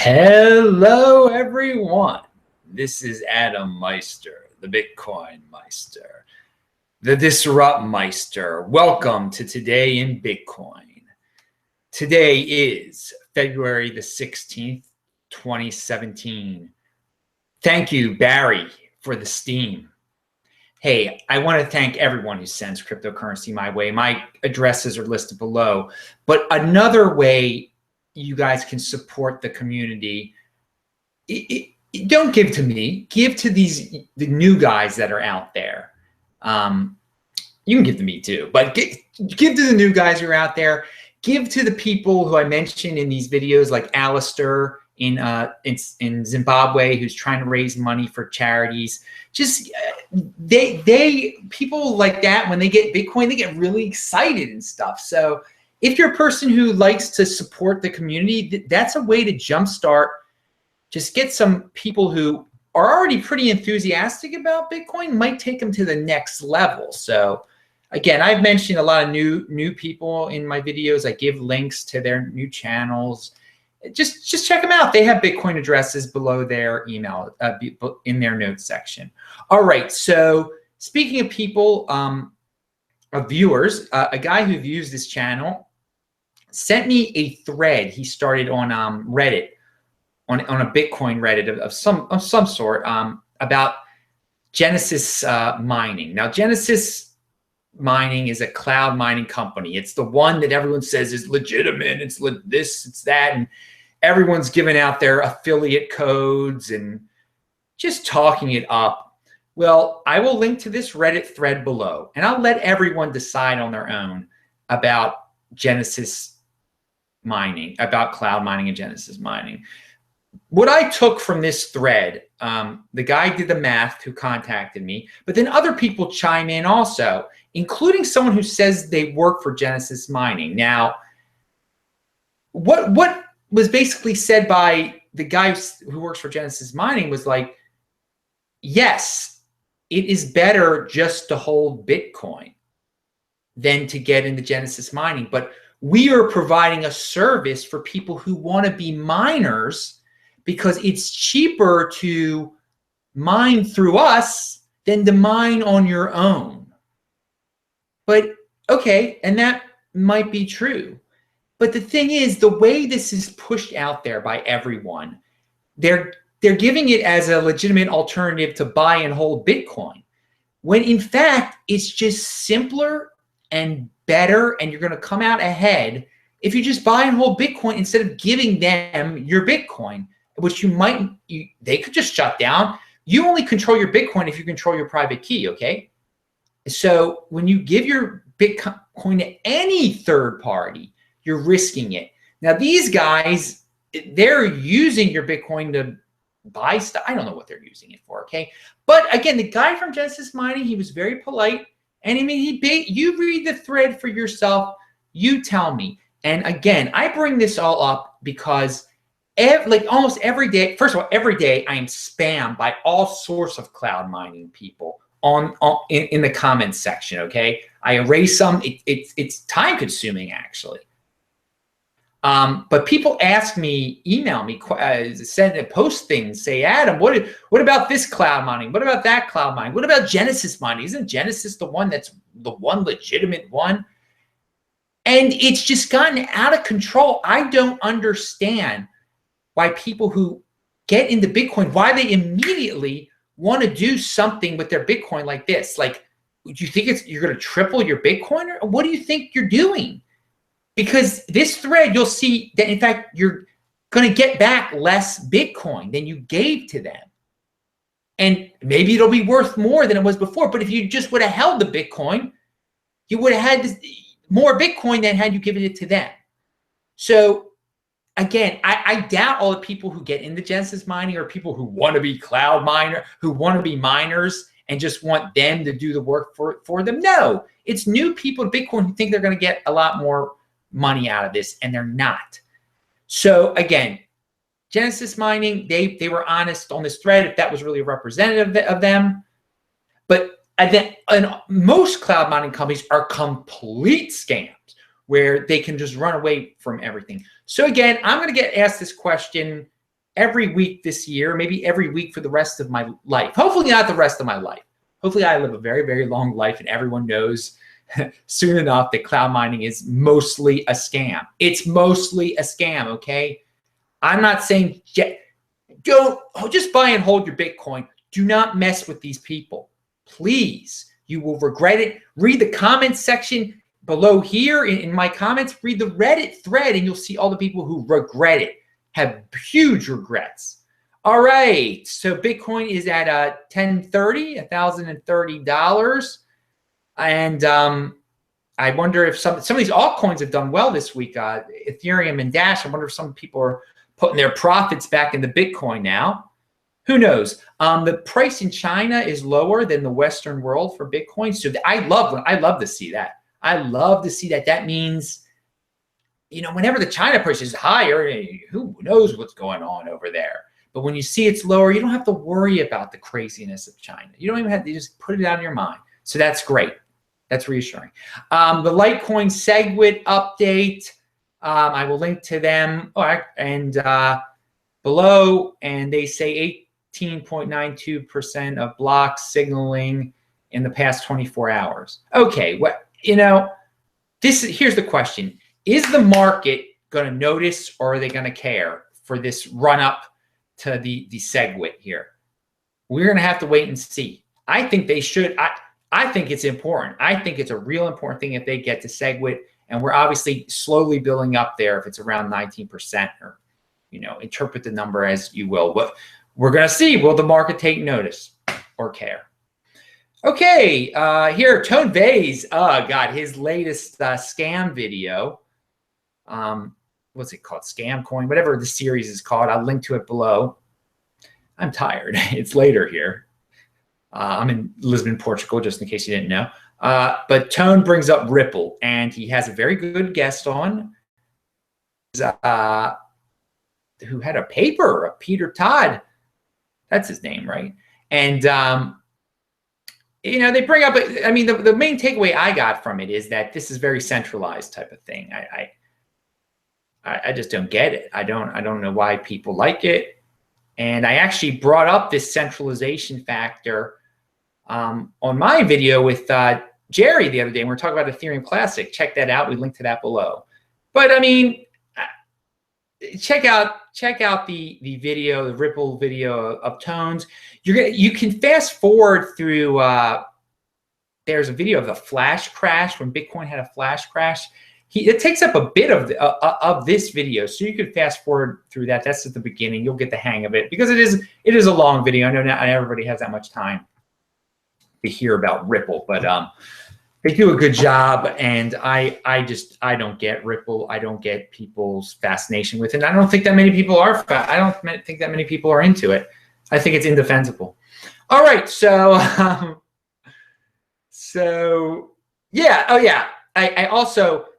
Hello, everyone. This is Adam Meister, the Bitcoin Meister, the Disrupt Meister. Welcome to Today in Bitcoin. Today is February the 16th, 2017. Thank you, Barry, for the steam. Hey, I want to thank everyone who sends cryptocurrency my way. My addresses are listed below. But another way you guys can support the community, don't give to me, give to the new guys that are out there. You can give to me too, but give to the new guys who are out there. Give to the people who I mentioned in these videos, like Alistair in Zimbabwe, who's trying to raise money for charities. Just people like that, when they get Bitcoin, they get really excited and stuff. So if you're a person who likes to support the community, that's a way to jumpstart. Just get some people who are already pretty enthusiastic about Bitcoin, might take them to the next level. So again, I've mentioned a lot of new people in my videos. I give links to their new channels. Just check them out. They have Bitcoin addresses below their email in their notes section. All right. So speaking of people, of viewers, a guy who views this channel sent me a thread he started on Reddit, on a Bitcoin Reddit of some sort, about Genesis mining. Now, Genesis mining is a cloud mining company. It's the one that everyone says is legitimate. It's this, it's that, and everyone's giving out their affiliate codes and just talking it up. Well, I will link to this Reddit thread below, and I'll let everyone decide on their own about Genesis mining, about cloud mining and Genesis mining. What I took from this thread, the guy did the math who contacted me, but then other people chime in also, including someone who says they work for Genesis mining. Now, what was basically said by the guy who works for Genesis mining was like, yes, it is better just to hold Bitcoin than to get into Genesis mining, but we are providing a service for people who want to be miners because it's cheaper to mine through us than to mine on your own. But okay, and that might be true. But the thing is, the way this is pushed out there by everyone, they're giving it as a legitimate alternative to buy and hold Bitcoin, when in fact, it's just simpler and better, and you're going to come out ahead if you just buy and hold Bitcoin instead of giving them your Bitcoin, which they could just shut down. You only control your Bitcoin if you control your private key, okay? So when you give your Bitcoin to any third party, you're risking it. Now, these guys, they're using your Bitcoin to buy stuff. I don't know what they're using it for, okay? But again, the guy from Genesis Mining, he was very polite. And I mean, you read the thread for yourself. You tell me. And again, I bring this all up because like almost every day, first of all, every day I am spammed by all sorts of cloud mining people in the comments section, okay? I erase some. It's time consuming, actually. But people ask me, email me, post things, say, Adam, what about this cloud mining? What about that cloud mining? What about Genesis mining? Isn't Genesis the one that's the one legitimate one? And it's just gotten out of control. I don't understand why people who get into Bitcoin, why they immediately want to do something with their Bitcoin like this. Like, do you think you're going to triple your Bitcoin? Or what do you think you're doing? Because this thread, you'll see that, in fact, you're going to get back less Bitcoin than you gave to them. And maybe it'll be worth more than it was before. But if you just would have held the Bitcoin, you would have had more Bitcoin than had you given it to them. So again, I doubt all the people who get into Genesis mining are people who want to be cloud miner, who want to be miners and just want them to do the work for them. No, it's new people to Bitcoin who think they're going to get a lot more money out of this, and they're not. So again, Genesis mining, they were honest on this thread if that was really representative of them. But and most cloud mining companies are complete scams where they can just run away from everything. So again, I'm going to get asked this question every week this year, maybe every week for the rest of my life. Hopefully not the rest of my life. Hopefully I live a very, very long life and everyone knows soon enough that cloud mining is mostly a scam. It's mostly a scam, okay? I'm not saying don't just buy and hold your Bitcoin. Do not mess with these people. Please, you will regret it. Read the comments section below here in my comments. Read the Reddit thread and you'll see all the people who regret it, have huge regrets. All right, so Bitcoin is at $1,030. And I wonder if some of these altcoins have done well this week. Ethereum and Dash, I wonder if some people are putting their profits back into Bitcoin now. Who knows? The price in China is lower than the Western world for Bitcoin. So I love to see that. I love to see that. That means, whenever the China price is higher, who knows what's going on over there. But when you see it's lower, you don't have to worry about the craziness of China. You don't even have to just put it out of your mind. So that's great. That's reassuring. The Litecoin Segwit update, I will link to them. All right, and below, and they say 18.92% of blocks signaling in the past 24 hours. Okay, here's the question. Is the market going to notice or are they going to care for this run up to the Segwit here? We're going to have to wait and see. I think they should. I think it's important. I think it's a real important thing if they get to Segwit, and we're obviously slowly building up there if it's around 19%, or, interpret the number as you will. But we're going to see, will the market take notice or care? Okay, here, Vays got his latest scam video. What's it called? Scam Coin, whatever the series is called. I'll link to it below. I'm tired. It's later here. I'm in Lisbon, Portugal, just in case you didn't know. But Tone brings up Ripple, and he has a very good guest on who had a paper, Peter Todd. That's his name, right? And, they bring up, the main takeaway I got from it is that this is very centralized type of thing. I just don't get it. I don't know why people like it. And I actually brought up this centralization factor on my video with Jerry the other day. And we're talking about Ethereum Classic. Check that out. We link to that below. But check out the video, the Ripple video of Tones. You can fast forward through. There's a video of the flash crash when Bitcoin had a flash crash. It takes up a bit of this video, so you could fast forward through that. That's at the beginning. You'll get the hang of it because it is a long video. I know not everybody has that much time to hear about Ripple, but they do a good job. And I don't get Ripple. I don't get people's fascination with it. And I don't think that many people are. I don't think that many people are into it. I think it's indefensible. All right, so yeah. Oh yeah. I also.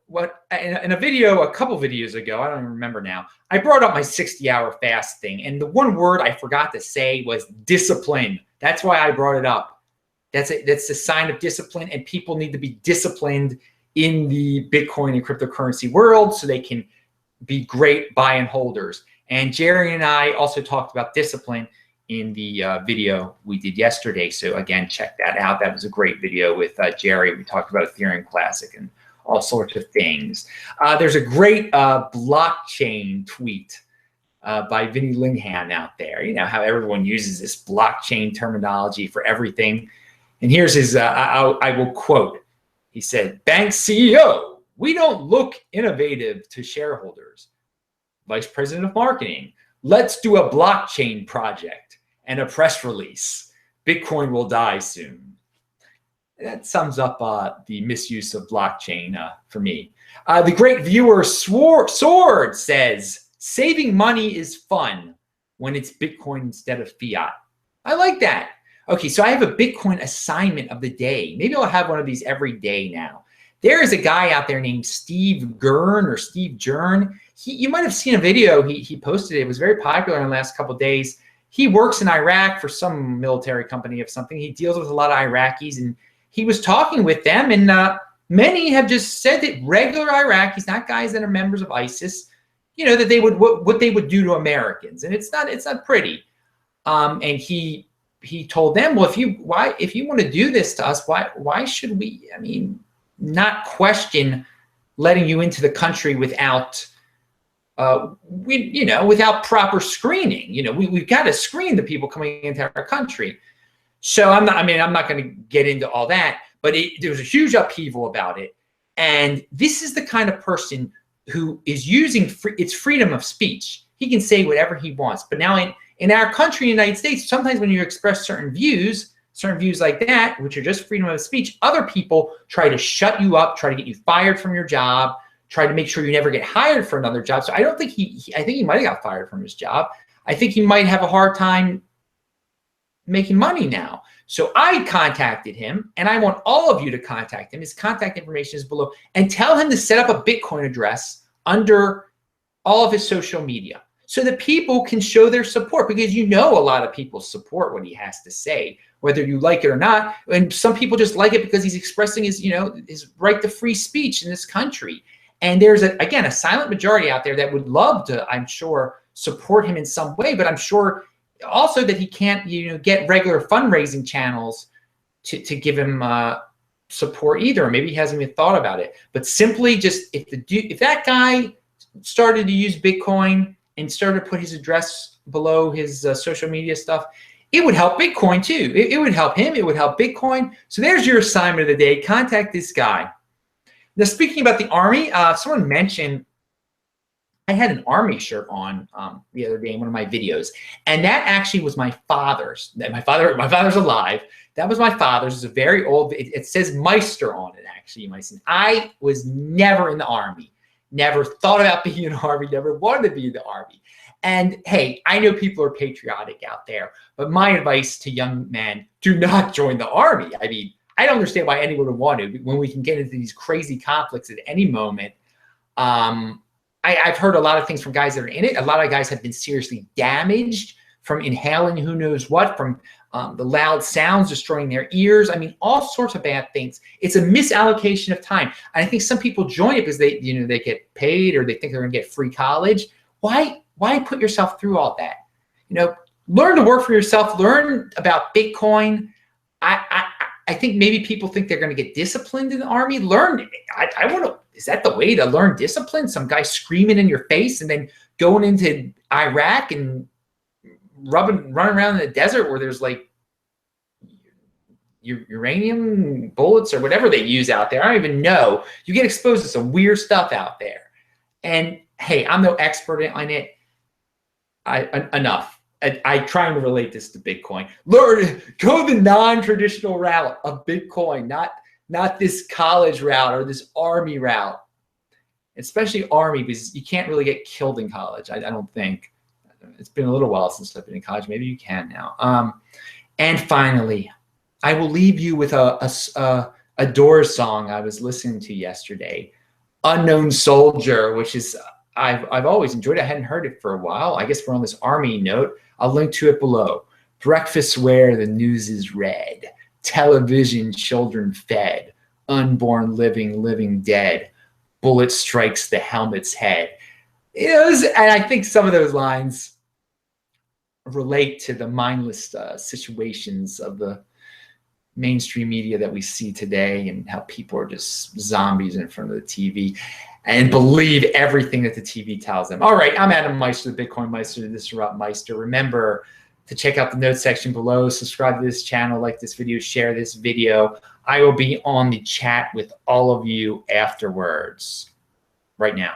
In a video a couple videos ago, I don't even remember now, I brought up my 60-hour fast thing, and the one word I forgot to say was discipline. That's why I brought it up. That's a sign of discipline, and people need to be disciplined in the Bitcoin and cryptocurrency world so they can be great buy and holders. And Jerry and I also talked about discipline in the video we did yesterday. So again, check that out. That was a great video with Jerry. We talked about Ethereum Classic and all sorts of things. There's a great blockchain tweet by Vinny Lingham out there. You know how everyone uses this blockchain terminology for everything. And here's his, I will quote. He said, "Bank CEO, we don't look innovative to shareholders. Vice President of Marketing, let's do a blockchain project and a press release. Bitcoin will die soon." That sums up the misuse of blockchain for me. The great viewer Sword says, "Saving money is fun when it's Bitcoin instead of fiat." I like that. Okay, so I have a Bitcoin assignment of the day. Maybe I'll have one of these every day now. There is a guy out there named Steve Gern or Steve Jern. You might have seen a video he posted. It was very popular in the last couple of days. He works in Iraq for some military company of something. He deals with a lot of Iraqis, and he was talking with them, and many have just said that regular Iraqis, not guys that are members of ISIS, you know, that they would what they would do to Americans, and it's not pretty. And he told them, well, if you want to do this to us, why should we? I mean, not question letting you into the country without without proper screening. You know, we've got to screen the people coming into our country. So I'm not going to get into all that, but there was a huge upheaval about it. And this is the kind of person who is using it's freedom of speech. He can say whatever he wants. But now in our country, in the United States, sometimes when you express certain views like that, which are just freedom of speech, other people try to shut you up, try to get you fired from your job, try to make sure you never get hired for another job. So I don't think I think he might have got fired from his job. I think he might have a hard time making money now. So I contacted him, and I want all of you to contact him. His contact information is below, and tell him to set up a Bitcoin address under all of his social media so that people can show their support, because you know a lot of people support what he has to say, whether you like it or not. And some people just like it because he's expressing his right to free speech in this country. And there's again a silent majority out there that would love to, I'm sure, support him in some way, but I'm sure also that he can't get regular fundraising channels to give him support either. Maybe he hasn't even thought about it. But simply just if that guy started to use Bitcoin and started to put his address below his social media stuff, it would help Bitcoin too. It would help him. It would help Bitcoin. So there's your assignment of the day. Contact this guy. Now, speaking about the Army, someone mentioned I had an Army shirt on the other day in one of my videos, and that actually was my father's. My father's alive. That was my father's. It's a very old. It says Meister on it. Actually, you might see. I was never in the Army. Never thought about being in the Army. Never wanted to be in the Army. And hey, I know people are patriotic out there, but my advice to young men: do not join the Army. I mean, I don't understand why anyone would want to when we can get into these crazy conflicts at any moment. I've heard a lot of things from guys that are in it. A lot of guys have been seriously damaged from inhaling who knows what, from the loud sounds destroying their ears. I mean, all sorts of bad things. It's a misallocation of time. And I think some people join it because they get paid or they think they're going to get free college. Why put yourself through all that? Learn to work for yourself. Learn about Bitcoin. I think maybe people think they're going to get disciplined in the Army. Learn. I want to. Is that the way to learn discipline? Some guy screaming in your face and then going into Iraq and running around in the desert where there's like uranium bullets or whatever they use out there. I don't even know. You get exposed to some weird stuff out there. And hey, I'm no expert on it. Enough. I'm trying to relate this to Bitcoin. Go the non-traditional route of Bitcoin, not this college route or this Army route, especially Army, because you can't really get killed in college. I don't think. It's been a little while since I've been in college. Maybe you can now. And finally, I will leave you with a Doors song I was listening to yesterday, "Unknown Soldier," which is I've always enjoyed it. I hadn't heard it for a while. I guess we're on this Army note. I'll link to it below. Breakfast where the news is read. Television, children fed. Unborn, living dead. Bullet strikes the helmet's head. And I think some of those lines relate to the mindless situations of the mainstream media that we see today, and how people are just zombies in front of the TV and believe everything that the TV tells them. All right, I'm Adam Meister, the Bitcoin Meister, the Disrupt Meister. Remember to check out the notes section below, subscribe to this channel, like this video, share this video. I will be on the chat with all of you afterwards right now.